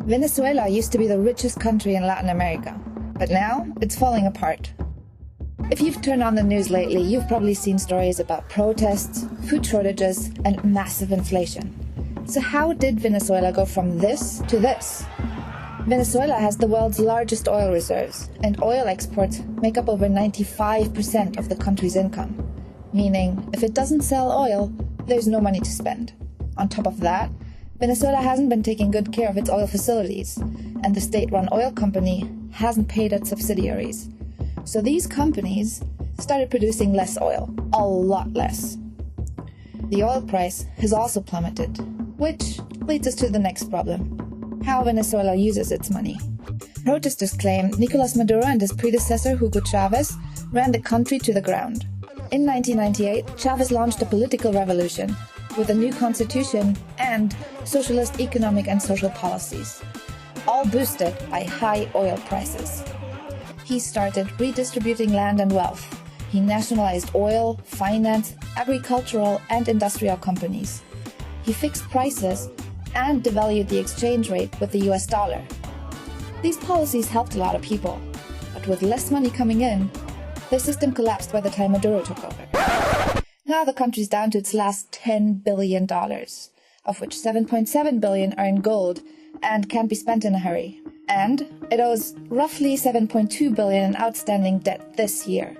Venezuela used to be the richest country in Latin America, but now it's falling apart. If you've turned on the news lately, you've probably seen stories about protests, food shortages, and massive inflation. So how did Venezuela go from this to this? Venezuela has the world's largest oil reserves, and oil exports make up over 95% of the country's income. Meaning, if it doesn't sell oil, there's no money to spend. On top of that, Venezuela hasn't been taking good care of its oil facilities, and the state-run oil company hasn't paid its subsidiaries. So these companies started producing less oil, a lot less. The oil price has also plummeted, which leads us to the next problem: how Venezuela uses its money. Protesters claim Nicolas Maduro and his predecessor Hugo Chavez ran the country to the ground. In 1998, Chavez launched a political revolution with a new constitution and socialist economic and social policies, all boosted by high oil prices. He started redistributing land and wealth. He nationalized oil, finance, agricultural and industrial companies. He fixed prices and devalued the exchange rate with the US dollar. These policies helped a lot of people, but with less money coming in, the system collapsed by the time Maduro took over. Now the country's down to its last $10 billion, of which $7.7 billion are in gold and can't be spent in a hurry. And it owes roughly $7.2 billion in outstanding debt this year.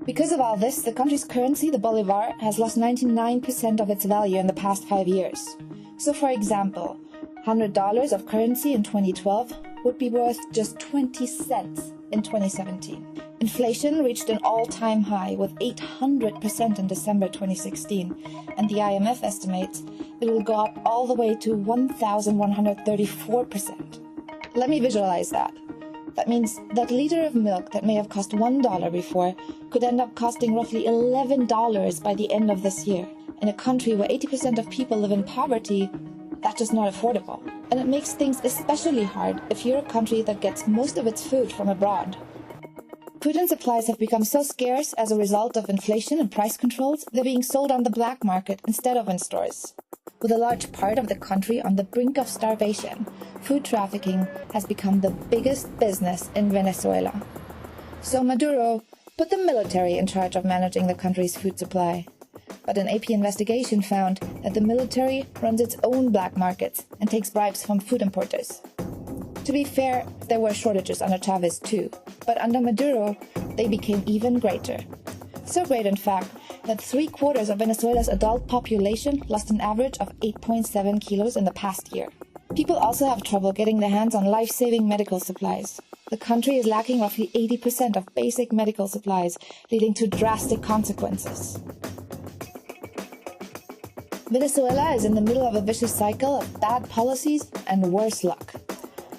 Because of all this, the country's currency, the bolivar, has lost 99% of its value in the past 5 years. So for example, $100 of currency in 2012 would be worth just 20 cents in 2017. Inflation reached an all-time high with 800% in December 2016, and the IMF estimates it will go up all the way to 1,134%. Let me visualize that. That means that liter of milk that may have cost $1 before could end up costing roughly $11 by the end of this year. In a country where 80% of people live in poverty, that's just not affordable. And it makes things especially hard if you're a country that gets most of its food from abroad. Food and supplies have become so scarce as a result of inflation and price controls, they're being sold on the black market instead of in stores. With a large part of the country on the brink of starvation, food trafficking has become the biggest business in Venezuela. So Maduro put the military in charge of managing the country's food supply. But an AP investigation found that the military runs its own black markets and takes bribes from food importers. To be fair, there were shortages under Chavez too, but under Maduro, they became even greater. So great, in fact, that 3/4 of Venezuela's adult population lost an average of 8.7 kilos in the past year. People also have trouble getting their hands on life-saving medical supplies. The country is lacking roughly 80% of basic medical supplies, leading to drastic consequences. Venezuela is in the middle of a vicious cycle of bad policies and worse luck.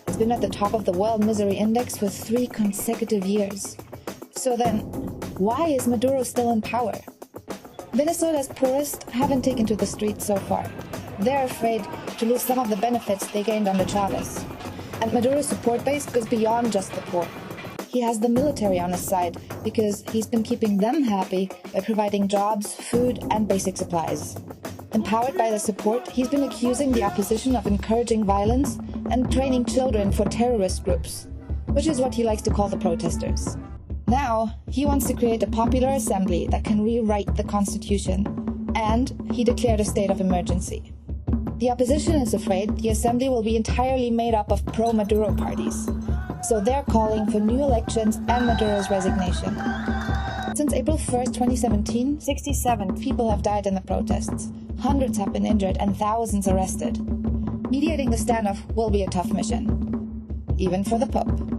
It's been at the top of the World Misery Index for 3 consecutive years. So then, why is Maduro still in power? Venezuela's poorest haven't taken to the streets so far. They're afraid to lose some of the benefits they gained under Chavez. And Maduro's support base goes beyond just the poor. He has the military on his side because he's been keeping them happy by providing jobs, food, and basic supplies. Empowered by the support, he's been accusing the opposition of encouraging violence and training children for terrorist groups, which is what he likes to call the protesters. Now, he wants to create a popular assembly that can rewrite the constitution, and he declared a state of emergency. The opposition is afraid the assembly will be entirely made up of pro-Maduro parties, so they're calling for new elections and Maduro's resignation. Since April 1st, 2017, 67 people have died in the protests. Hundreds have been injured and thousands arrested. Mediating the standoff will be a tough mission, even for the Pope.